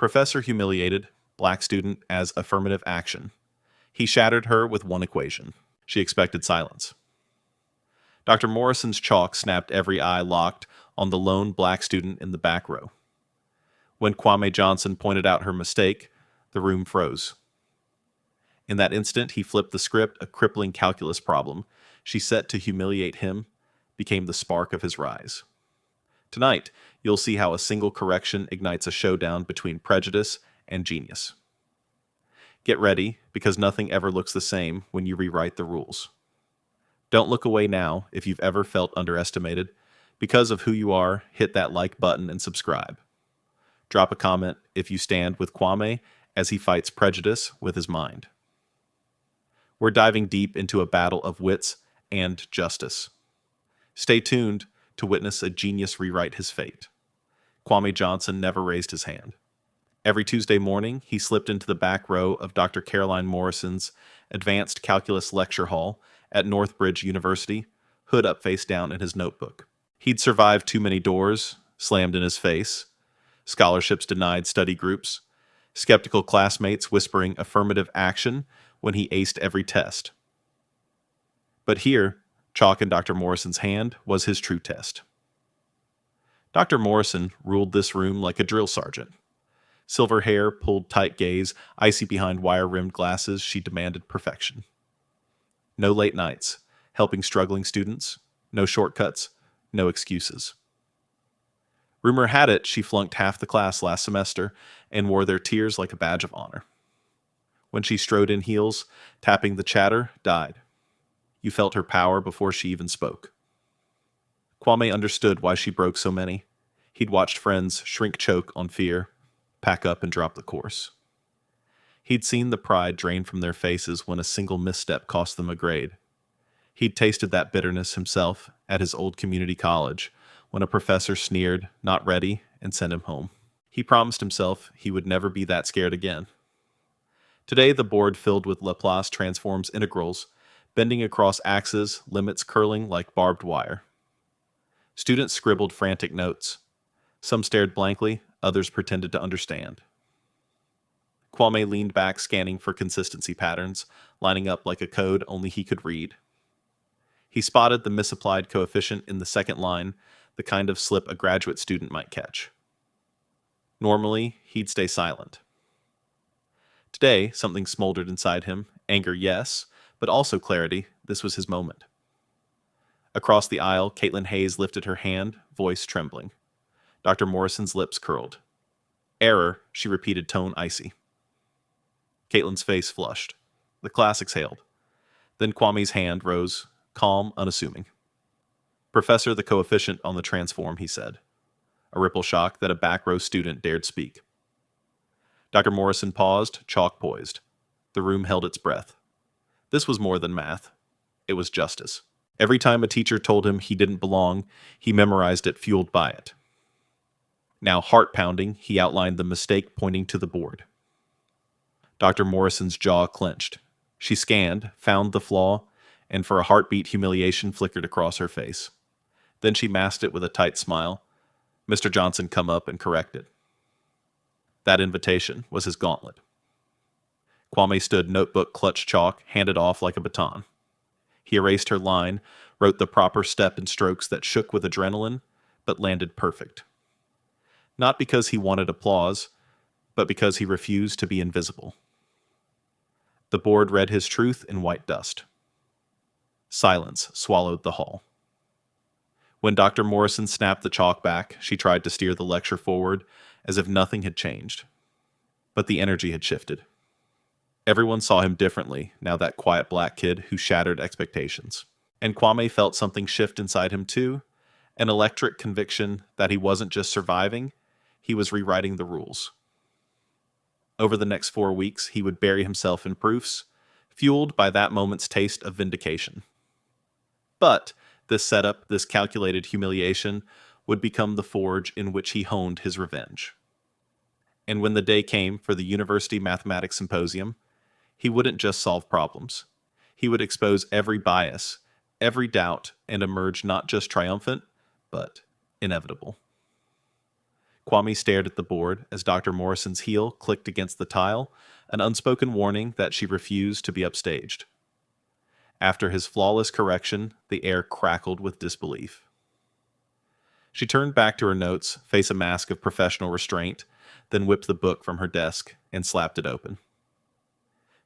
Professor humiliated, black student as affirmative action. He shattered her with one equation. She expected silence. Dr. Morrison's chalk snapped every eye locked on the lone black student in the back row. When Kwame Johnson pointed out her mistake, the room froze. In that instant, he flipped the script. A crippling calculus problem she set to humiliate him became the spark of his rise. Tonight, you'll see how a single correction ignites a showdown between prejudice and genius. Get ready, because nothing ever looks the same when you rewrite the rules. Don't look away now if you've ever felt underestimated. Because of who you are, hit that like button and subscribe. Drop a comment if you stand with Kwame as he fights prejudice with his mind. We're diving deep into a battle of wits and justice. Stay tuned to witness a genius rewrite his fate. Kwame Johnson never raised his hand. Every Tuesday morning, he slipped into the back row of Dr. Caroline Morrison's Advanced Calculus Lecture Hall at Northbridge University, hood up face down in his notebook. He'd survived too many doors, slammed in his face, scholarships denied study groups, skeptical classmates whispering affirmative action when he aced every test. But here, chalk in Dr. Morrison's hand was his true test. Dr. Morrison ruled this room like a drill sergeant. Silver hair, pulled tight gaze, icy behind wire-rimmed glasses, she demanded perfection. No late nights, helping struggling students, no shortcuts, no excuses. Rumor had it she flunked half the class last semester and wore their tears like a badge of honor. When she strode in heels, tapping the chatter, died. You felt her power before she even spoke. Kwame understood why she broke so many. He'd watched friends shrink choke on fear, pack up and drop the course. He'd seen the pride drain from their faces when a single misstep cost them a grade. He'd tasted that bitterness himself at his old community college when a professor sneered, "Not ready," and sent him home. He promised himself he would never be that scared again. Today, the board filled with Laplace transforms integrals, bending across axes, limits curling like barbed wire. Students scribbled frantic notes. Some stared blankly, others pretended to understand. Kwame leaned back, scanning for consistency patterns, lining up like a code only he could read. He spotted the misapplied coefficient in the second line, the kind of slip a graduate student might catch. Normally, he'd stay silent. Today, something smoldered inside him. Anger, yes, but also clarity. This was his moment. Across the aisle, Caitlin Hayes lifted her hand, voice trembling. Dr. Morrison's lips curled. "Error," she repeated, tone icy. Caitlin's face flushed. The class exhaled. Then Kwame's hand rose, calm, unassuming. "Professor, the coefficient on the transform," he said. A ripple shock that a back row student dared speak. Dr. Morrison paused, chalk poised. The room held its breath. This was more than math. It was justice. Every time a teacher told him he didn't belong, he memorized it, fueled by it. Now, heart-pounding, he outlined the mistake, pointing to the board. Dr. Morrison's jaw clenched. She scanned, found the flaw, and for a heartbeat, humiliation flickered across her face. Then she masked it with a tight smile. Mr. Johnson come up and correct it. That invitation was his gauntlet. Kwame stood, notebook clutched chalk, handed off like a baton. He erased her line, wrote the proper step in strokes that shook with adrenaline, but landed perfect. Not because he wanted applause, but because he refused to be invisible. The board read his truth in white dust. Silence swallowed the hall. When Dr. Morrison snapped the chalk back, she tried to steer the lecture forward as if nothing had changed. But the energy had shifted. Everyone saw him differently, now that quiet black kid who shattered expectations. And Kwame felt something shift inside him too, an electric conviction that he wasn't just surviving, he was rewriting the rules. Over the next 4 weeks, he would bury himself in proofs, fueled by that moment's taste of vindication. But this setup, this calculated humiliation, would become the forge in which he honed his revenge. And when the day came for the University Mathematics Symposium, he wouldn't just solve problems. He would expose every bias, every doubt, and emerge not just triumphant, but inevitable. Kwame stared at the board as Dr. Morrison's heel clicked against the tile, an unspoken warning that she refused to be upstaged. After his flawless correction, the air crackled with disbelief. She turned back to her notes, face a mask of professional restraint, then whipped the book from her desk and slapped it open.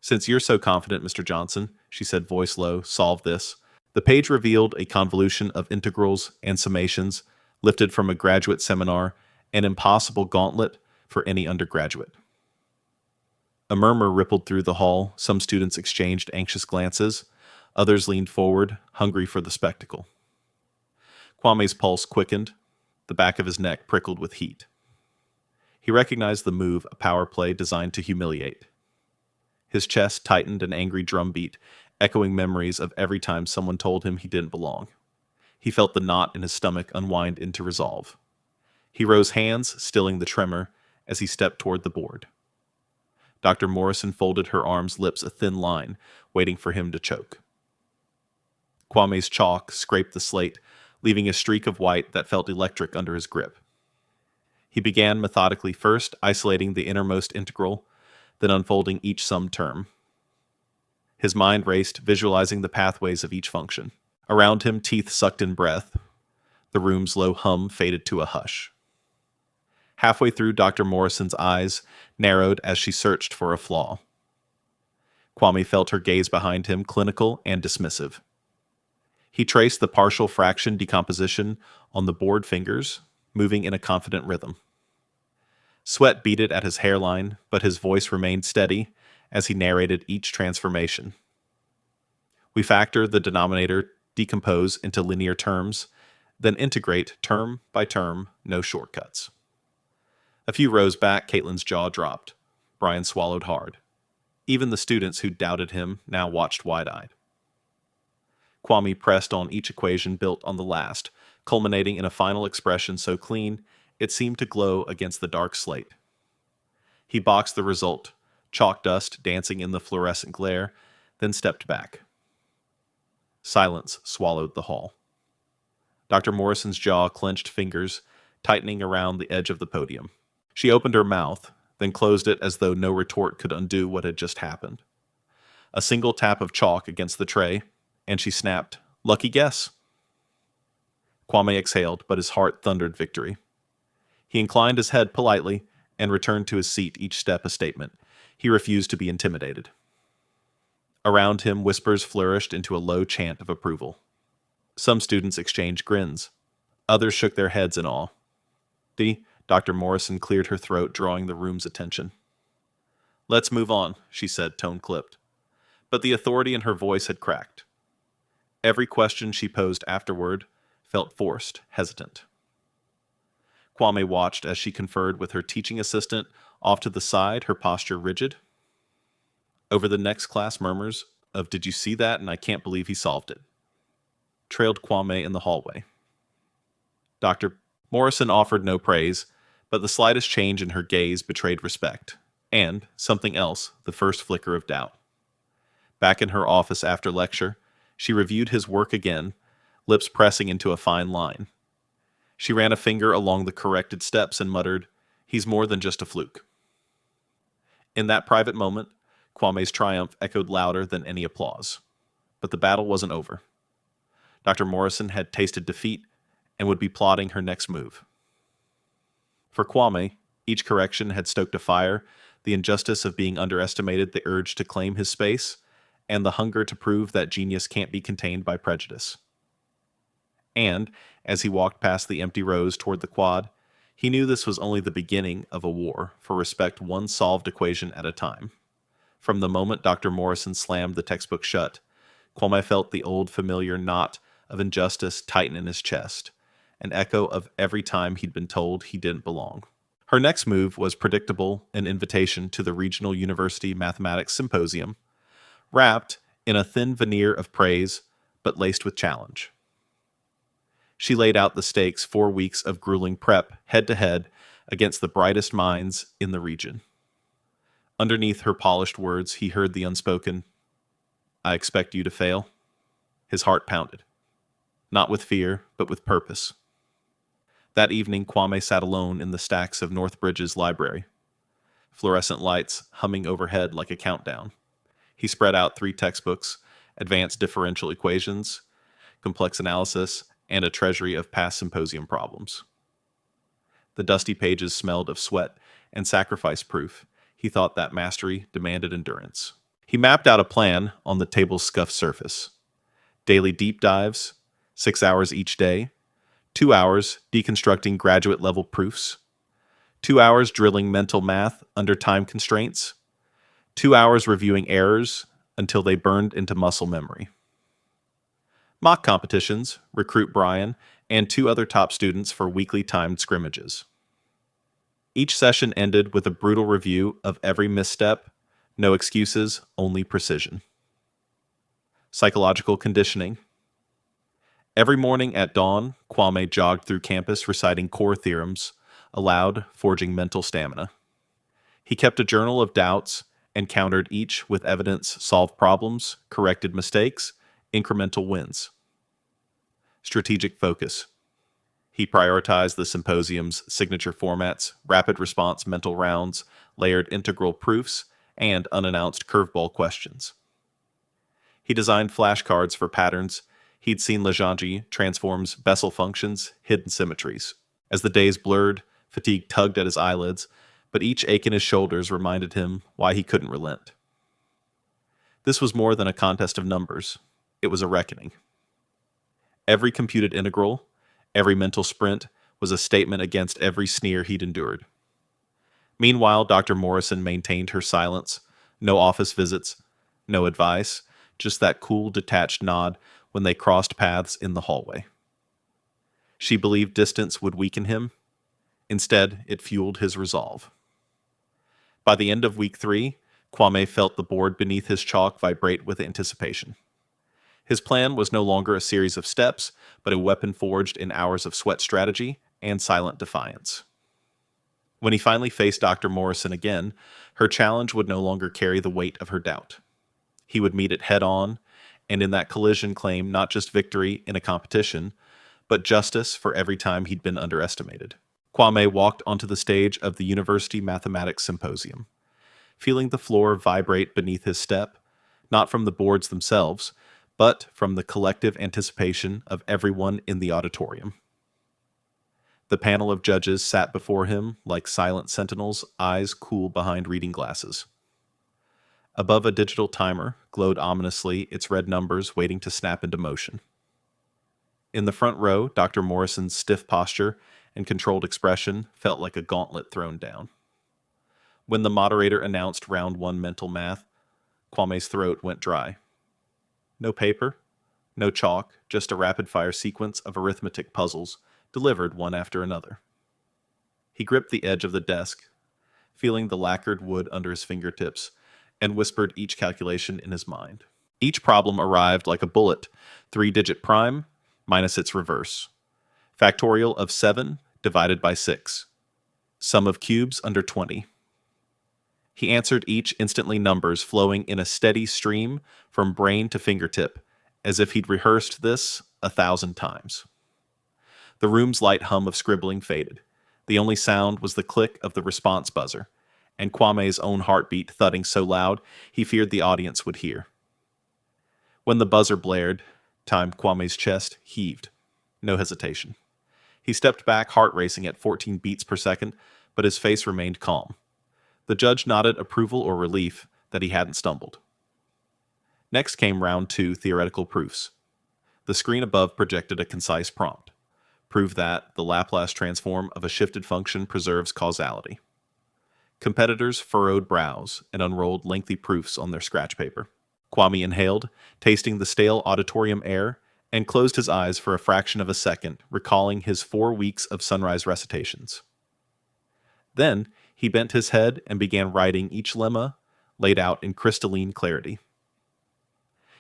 "Since you're so confident, Mr. Johnson," she said, voice low, "solve this." The page revealed a convolution of integrals and summations lifted from a graduate seminar, an impossible gauntlet for any undergraduate. A murmur rippled through the hall. Some students exchanged anxious glances. Others leaned forward, hungry for the spectacle. Kwame's pulse quickened. The back of his neck prickled with heat. He recognized the move, a power play designed to humiliate. His chest tightened, an angry drumbeat, echoing memories of every time someone told him he didn't belong. He felt the knot in his stomach unwind into resolve. He rose, hands stilling the tremor, as he stepped toward the board. Dr. Morrison folded her arms, lips a thin line, waiting for him to choke. Kwame's chalk scraped the slate, leaving a streak of white that felt electric under his grip. He began methodically, first isolating the innermost integral, then unfolding each sum term. His mind raced, visualizing the pathways of each function. Around him, teeth sucked in breath. The room's low hum faded to a hush. Halfway through, Dr. Morrison's eyes narrowed as she searched for a flaw. Kwame felt her gaze behind him, clinical and dismissive. He traced the partial fraction decomposition on the board fingers, moving in a confident rhythm. Sweat beaded at his hairline, but his voice remained steady as he narrated each transformation. We factor the denominator, decompose into linear terms, then integrate term by term, no shortcuts. A few rows back, Caitlin's jaw dropped. Brian swallowed hard. Even the students who doubted him now watched wide-eyed. Kwame pressed on each equation built on the last, culminating in a final expression so clean it seemed to glow against the dark slate. He boxed the result, chalk dust dancing in the fluorescent glare, then stepped back. Silence swallowed the hall. Dr. Morrison's jaw clenched, fingers tightening around the edge of the podium. She opened her mouth, then closed it as though no retort could undo what had just happened. A single tap of chalk against the tray, and she snapped, "Lucky guess." Kwame exhaled, but his heart thundered victory. He inclined his head politely and returned to his seat, each step a statement. He refused to be intimidated. Around him, whispers flourished into a low chant of approval. Some students exchanged grins. Others shook their heads in awe. Dr. Morrison cleared her throat, drawing the room's attention. "Let's move on," she said, tone clipped. But the authority in her voice had cracked. Every question she posed afterward felt forced, hesitant. Kwame watched as she conferred with her teaching assistant off to the side, her posture rigid. Over the next class, murmurs of "Did you see that? And I can't believe he solved it," trailed Kwame in the hallway. Dr. Morrison offered no praise, but the slightest change in her gaze betrayed respect, and, something else, the first flicker of doubt. Back in her office after lecture, she reviewed his work again, lips pressing into a fine line. She ran a finger along the corrected steps and muttered, "He's more than just a fluke." In that private moment, Kwame's triumph echoed louder than any applause. But the battle wasn't over. Dr. Morrison had tasted defeat and would be plotting her next move. For Kwame, each correction had stoked a fire, the injustice of being underestimated, the urge to claim his space, and the hunger to prove that genius can't be contained by prejudice. And, as he walked past the empty rows toward the quad, he knew this was only the beginning of a war for respect, one solved equation at a time. From the moment Dr. Morrison slammed the textbook shut, Kwame felt the old familiar knot of injustice tighten in his chest, an echo of every time he'd been told he didn't belong. Her next move was predictable, an invitation to the Regional University Mathematics Symposium, wrapped in a thin veneer of praise, but laced with challenge. She laid out the stakes: 4 weeks of grueling prep, head-to-head, against the brightest minds in the region. Underneath her polished words, he heard the unspoken, "I expect you to fail." His heart pounded. Not with fear, but with purpose. That evening, Kwame sat alone in the stacks of Northbridge's library, fluorescent lights humming overhead like a countdown. He spread out 3 textbooks, advanced differential equations, complex analysis, and a treasury of past symposium problems. The dusty pages smelled of sweat and sacrifice proof. He thought that mastery demanded endurance. He mapped out a plan on the table's scuffed surface. Daily deep dives, 6 hours each day, 2 hours deconstructing graduate-level proofs, 2 hours drilling mental math under time constraints, 2 hours reviewing errors until they burned into muscle memory. Mock competitions, recruit Brian and 2 other top students for weekly timed scrimmages. Each session ended with a brutal review of every misstep, no excuses, only precision. Psychological conditioning. Every morning at dawn, Kwame jogged through campus reciting core theorems, aloud, forging mental stamina. He kept a journal of doubts and countered each with evidence, solved problems, corrected mistakes, incremental wins. Strategic focus. He prioritized the symposium's signature formats, rapid response mental rounds, layered integral proofs, and unannounced curveball questions. He designed flashcards for patterns. He'd seen Legendre transforms Bessel functions, hidden symmetries. As the days blurred, fatigue tugged at his eyelids, but each ache in his shoulders reminded him why he couldn't relent. This was more than a contest of numbers. It was a reckoning. Every computed integral, every mental sprint, was a statement against every sneer he'd endured. Meanwhile, Dr. Morrison maintained her silence. No office visits, no advice, just that cool, detached nod when they crossed paths in the hallway. She believed distance would weaken him. Instead, it fueled his resolve. By the end of week 3, Kwame felt the board beneath his chalk vibrate with anticipation. His plan was no longer a series of steps, but a weapon forged in hours of sweat strategy and silent defiance. When he finally faced Dr. Morrison again, her challenge would no longer carry the weight of her doubt. He would meet it head-on, and in that collision claim not just victory in a competition, but justice for every time he'd been underestimated. Kwame walked onto the stage of the University Mathematics Symposium, feeling the floor vibrate beneath his step, not from the boards themselves, but from the collective anticipation of everyone in the auditorium. The panel of judges sat before him like silent sentinels, eyes cool behind reading glasses. Above a digital timer glowed ominously its red numbers waiting to snap into motion. In the front row, Dr. Morrison's stiff posture and controlled expression felt like a gauntlet thrown down. When the moderator announced round 1 mental math, Kwame's throat went dry. No paper, no chalk, just a rapid-fire sequence of arithmetic puzzles, delivered one after another. He gripped the edge of the desk, feeling the lacquered wood under his fingertips, and whispered each calculation in his mind. Each problem arrived like a bullet, 3-digit prime minus its reverse. Factorial of 7 divided by 6. Sum of cubes under 20. He answered each instantly, numbers flowing in a steady stream from brain to fingertip, as if he'd rehearsed this 1,000 times. The room's light hum of scribbling faded. The only sound was the click of the response buzzer, and Kwame's own heartbeat thudding so loud he feared the audience would hear. When the buzzer blared, Kwame's chest heaved. No hesitation. He stepped back, heart racing at 14 beats per second, but his face remained calm. The judge nodded approval or relief that he hadn't stumbled. Next came round 2 theoretical proofs. The screen above projected a concise prompt. Prove that the Laplace transform of a shifted function preserves causality. Competitors furrowed brows and unrolled lengthy proofs on their scratch paper. Kwame inhaled, tasting the stale auditorium air, and closed his eyes for a fraction of a second, recalling his 4 weeks of sunrise recitations. Then, he bent his head and began writing each lemma, laid out in crystalline clarity.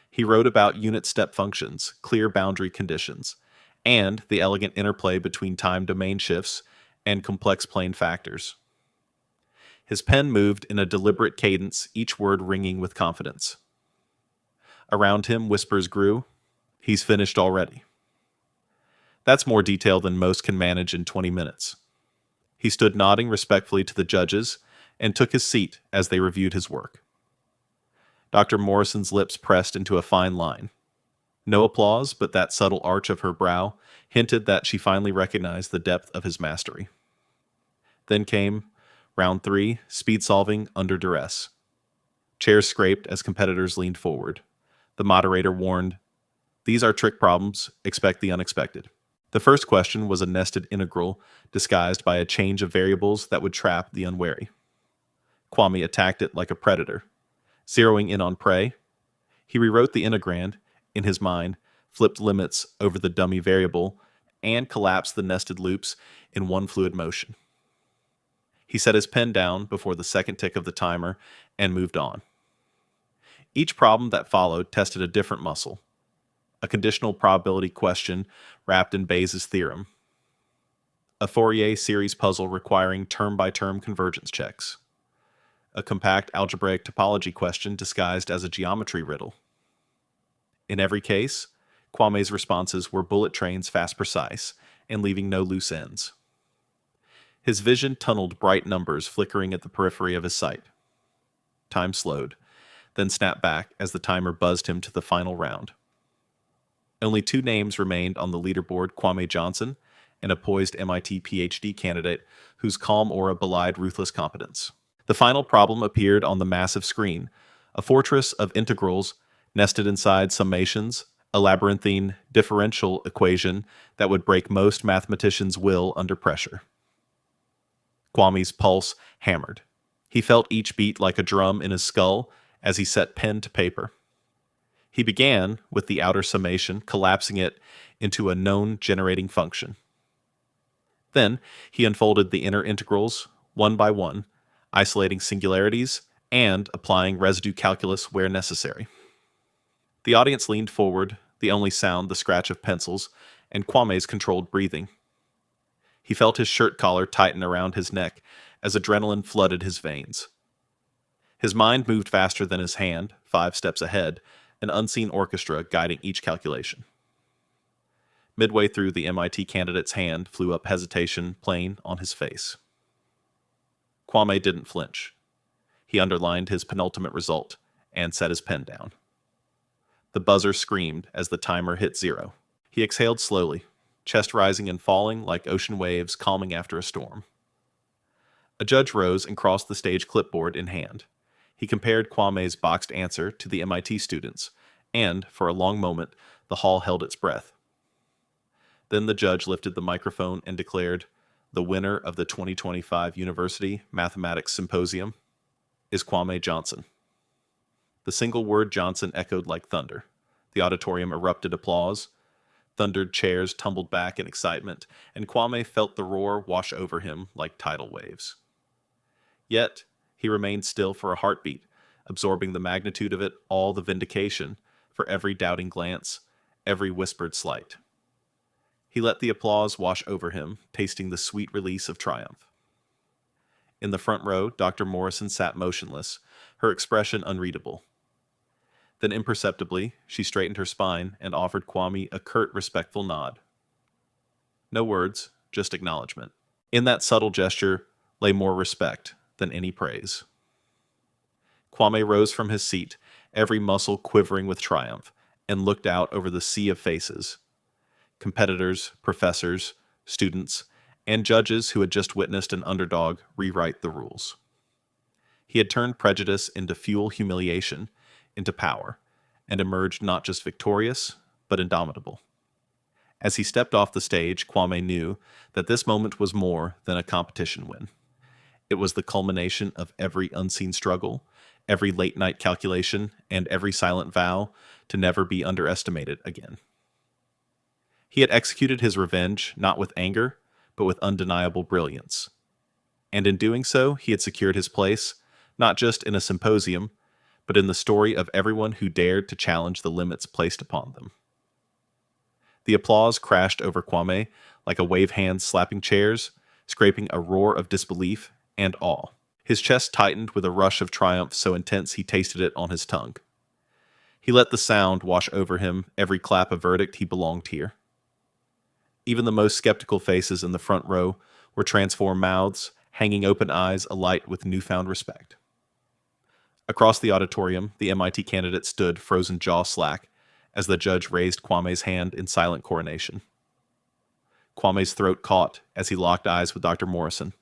He wrote about unit step functions, clear boundary conditions, and the elegant interplay between time domain shifts and complex plane factors. His pen moved in a deliberate cadence, each word ringing with confidence. Around him, whispers grew. He's finished already. That's more detail than most can manage in 20 minutes. He stood nodding respectfully to the judges and took his seat as they reviewed his work. Dr. Morrison's lips pressed into a fine line. No applause, but that subtle arch of her brow hinted that she finally recognized the depth of his mastery. Then came round 3, speed solving under duress. Chairs scraped as competitors leaned forward. The moderator warned, "These are trick problems, expect the unexpected." The first question was a nested integral disguised by a change of variables that would trap the unwary. Kwame attacked it like a predator. Zeroing in on prey, he rewrote the integrand in his mind, flipped limits over the dummy variable, and collapsed the nested loops in one fluid motion. He set his pen down before the second tick of the timer and moved on. Each problem that followed tested a different muscle. A conditional probability question wrapped in Bayes' theorem. A Fourier series puzzle requiring term-by-term convergence checks. A compact algebraic topology question disguised as a geometry riddle. In every case, Kwame's responses were bullet trains fast precise and leaving no loose ends. His vision tunneled bright numbers flickering at the periphery of his sight. Time slowed, then snapped back as the timer buzzed him to the final round. Only 2 names remained on the leaderboard: Kwame Johnson and a poised MIT PhD candidate whose calm aura belied ruthless competence. The final problem appeared on the massive screen, a fortress of integrals nested inside summations, a labyrinthine differential equation that would break most mathematicians' will under pressure. Kwame's pulse hammered. He felt each beat like a drum in his skull as he set pen to paper. He began with the outer summation, collapsing it into a known generating function. Then he unfolded the inner integrals one by one, isolating singularities and applying residue calculus where necessary. The audience leaned forward, the only sound the scratch of pencils and Kwame's controlled breathing. He felt his shirt collar tighten around his neck as adrenaline flooded his veins. His mind moved faster than his hand, 5 steps ahead, an unseen orchestra guiding each calculation. Midway through, the MIT candidate's hand flew up, hesitation plain on his face. Kwame didn't flinch. He underlined his penultimate result and set his pen down. The buzzer screamed as the timer hit 0. He exhaled slowly, chest rising and falling like ocean waves calming after a storm. A judge rose and crossed the stage, clipboard in hand. He compared Kwame's boxed answer to the MIT students, and, for a long moment, the hall held its breath. Then the judge lifted the microphone and declared, "The winner of the 2025 University Mathematics Symposium is Kwame Johnson." The single word Johnson echoed like thunder. The auditorium erupted applause. Thundered chairs tumbled back in excitement, and Kwame felt the roar wash over him like tidal waves. Yet, he remained still for a heartbeat, absorbing the magnitude of it all, the vindication for every doubting glance, every whispered slight. He let the applause wash over him, tasting the sweet release of triumph. In the front row, Dr. Morrison sat motionless, her expression unreadable. Then imperceptibly, she straightened her spine and offered Kwame a curt, respectful nod. No words, just acknowledgement. In that subtle gesture lay more respect than any praise. Kwame rose from his seat, every muscle quivering with triumph, and looked out over the sea of faces. Competitors, professors, students, and judges who had just witnessed an underdog rewrite the rules. He had turned prejudice into fuel, humiliation into power, and emerged not just victorious, but indomitable. As he stepped off the stage, Kwame knew that this moment was more than a competition win. It was the culmination of every unseen struggle, every late-night calculation, and every silent vow to never be underestimated again. He had executed his revenge not with anger, but with undeniable brilliance. And in doing so, he had secured his place, not just in a symposium, but in the story of everyone who dared to challenge the limits placed upon them. The applause crashed over Kwame like a wave hand slapping chairs, scraping a roar of disbelief and awe. His chest tightened with a rush of triumph so intense he tasted it on his tongue. He let the sound wash over him, every clap a verdict he belonged here. Even the most skeptical faces in the front row were transformed mouths, hanging open eyes alight with newfound respect. Across the auditorium, the MIT candidate stood frozen jaw slack as the judge raised Kwame's hand in silent coronation. Kwame's throat caught as he locked eyes with Dr. Morrison.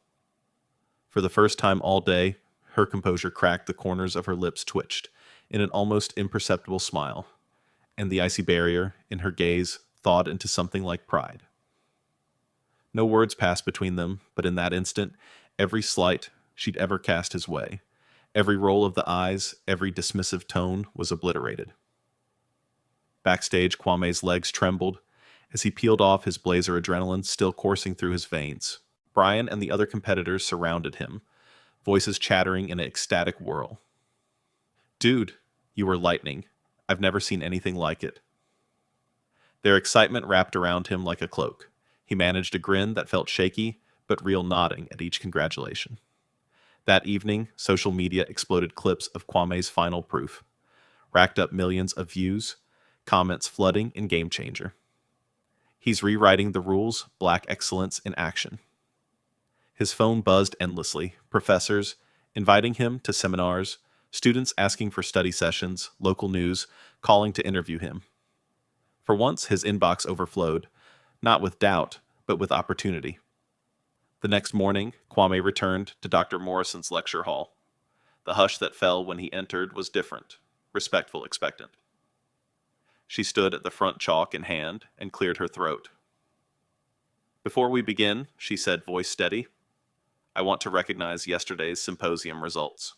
For the first time all day, her composure cracked, the corners of her lips twitched in an almost imperceptible smile, and the icy barrier in her gaze thawed into something like pride. No words passed between them, but in that instant, every slight she'd ever cast his way, every roll of the eyes, every dismissive tone was obliterated. Backstage, Kwame's legs trembled as he peeled off his blazer, adrenaline still coursing through his veins. Brian and the other competitors surrounded him, voices chattering in an ecstatic whirl. "Dude, you were lightning. I've never seen anything like it." Their excitement wrapped around him like a cloak. He managed a grin that felt shaky, but real, nodding at each congratulation. That evening, social media exploded clips of Kwame's final proof, racked up millions of views, comments flooding in Game Changer. He's rewriting the rules, Black excellence in action. His phone buzzed endlessly, professors inviting him to seminars, students asking for study sessions, local news calling to interview him. For once, his inbox overflowed, not with doubt, but with opportunity. The next morning, Kwame returned to Dr. Morrison's lecture hall. The hush that fell when he entered was different, respectful, expectant. She stood at the front, chalk in hand, and cleared her throat. "Before we begin," she said, voice steady, "I want to recognize yesterday's symposium results."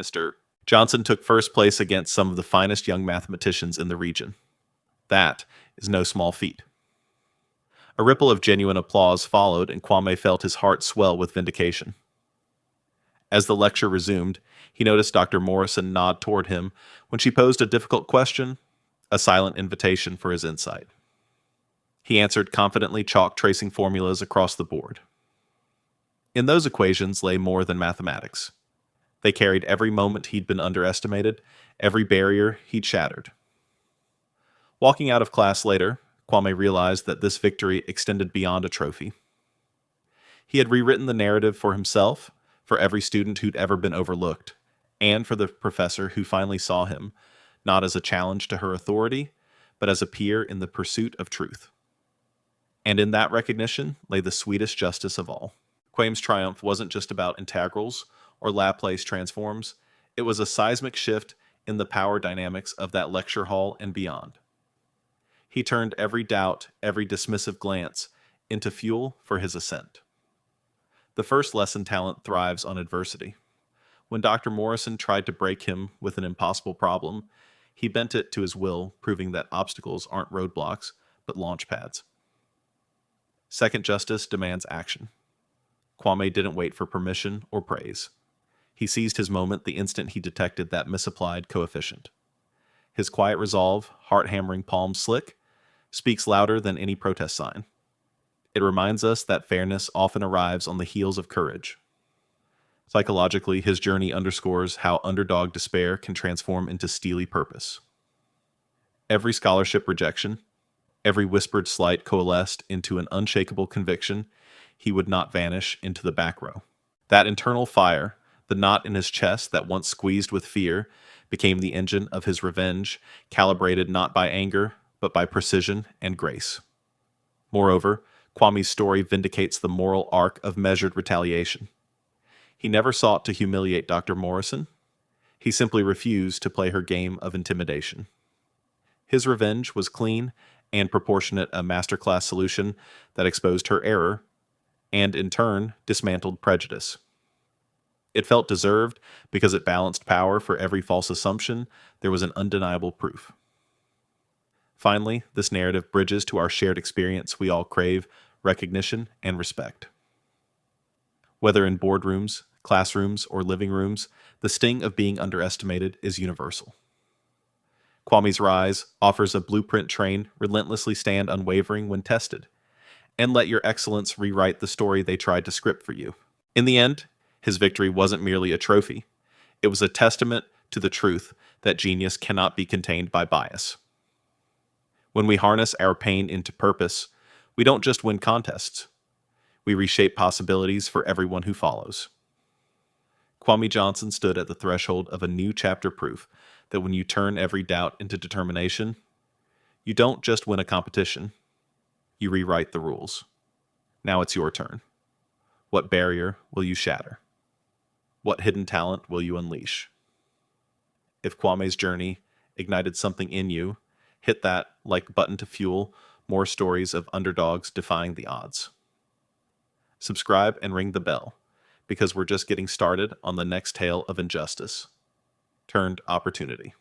Mr. Johnson took first place against some of the finest young mathematicians in the region. That is no small feat. A ripple of genuine applause followed, and Kwame felt his heart swell with vindication. As the lecture resumed, he noticed Dr. Morrison nod toward him when she posed a difficult question, a silent invitation for his insight. He answered confidently, chalk tracing formulas across the board. In those equations lay more than mathematics. They carried every moment he'd been underestimated, every barrier he'd shattered. Walking out of class later, Kwame realized that this victory extended beyond a trophy. He had rewritten the narrative for himself, for every student who'd ever been overlooked, and for the professor who finally saw him, not as a challenge to her authority, but as a peer in the pursuit of truth. And in that recognition lay the sweetest justice of all. Kwame's triumph wasn't just about integrals or Laplace transforms, it was a seismic shift in the power dynamics of that lecture hall and beyond. He turned every doubt, every dismissive glance, into fuel for his ascent. The first lesson: talent thrives on adversity. When Dr. Morrison tried to break him with an impossible problem, he bent it to his will, proving that obstacles aren't roadblocks, but launch pads. Second justice demands action. Kwame didn't wait for permission or praise. He seized his moment the instant he detected that misapplied coefficient. His quiet resolve, heart-hammering palms slick, speaks louder than any protest sign. It reminds us that fairness often arrives on the heels of courage. Psychologically, his journey underscores how underdog despair can transform into steely purpose. Every scholarship rejection, every whispered slight coalesced into an unshakable conviction he would not vanish into the back row. That internal fire, the knot in his chest that once squeezed with fear, became the engine of his revenge, calibrated not by anger, but by precision and grace. Moreover, Kwame's story vindicates the moral arc of measured retaliation. He never sought to humiliate Dr. Morrison. He simply refused to play her game of intimidation. His revenge was clean and proportionate, a masterclass solution that exposed her error and, in turn, dismantled prejudice. It felt deserved because it balanced power. For every false assumption, there was an undeniable proof. Finally, this narrative bridges to our shared experience we all crave: recognition and respect. Whether in boardrooms, classrooms, or living rooms, the sting of being underestimated is universal. Kwame's rise offers a blueprint: train, relentlessly stand unwavering when tested, and let your excellence rewrite the story they tried to script for you. In the end, his victory wasn't merely a trophy. It was a testament to the truth that genius cannot be contained by bias. When we harness our pain into purpose, we don't just win contests. We reshape possibilities for everyone who follows. Kwame Johnson stood at the threshold of a new chapter, proof that when you turn every doubt into determination, you don't just win a competition, you rewrite the rules. Now it's your turn. What barrier will you shatter? What hidden talent will you unleash? If Kwame's journey ignited something in you, hit that like button to fuel more stories of underdogs defying the odds. Subscribe and ring the bell, because we're just getting started on the next tale of injustice turned opportunity.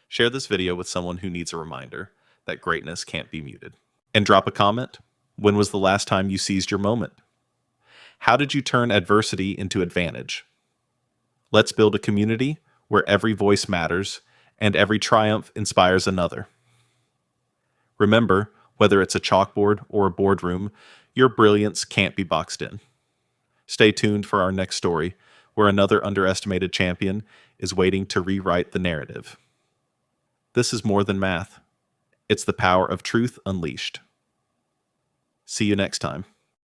Share this video with someone who needs a reminder that greatness can't be muted. And drop a comment. When was the last time you seized your moment? How did you turn adversity into advantage? Let's build a community where every voice matters and every triumph inspires another. Remember, whether it's a chalkboard or a boardroom, your brilliance can't be boxed in. Stay tuned for our next story, where another underestimated champion is waiting to rewrite the narrative. This is more than math. It's the power of truth unleashed. See you next time.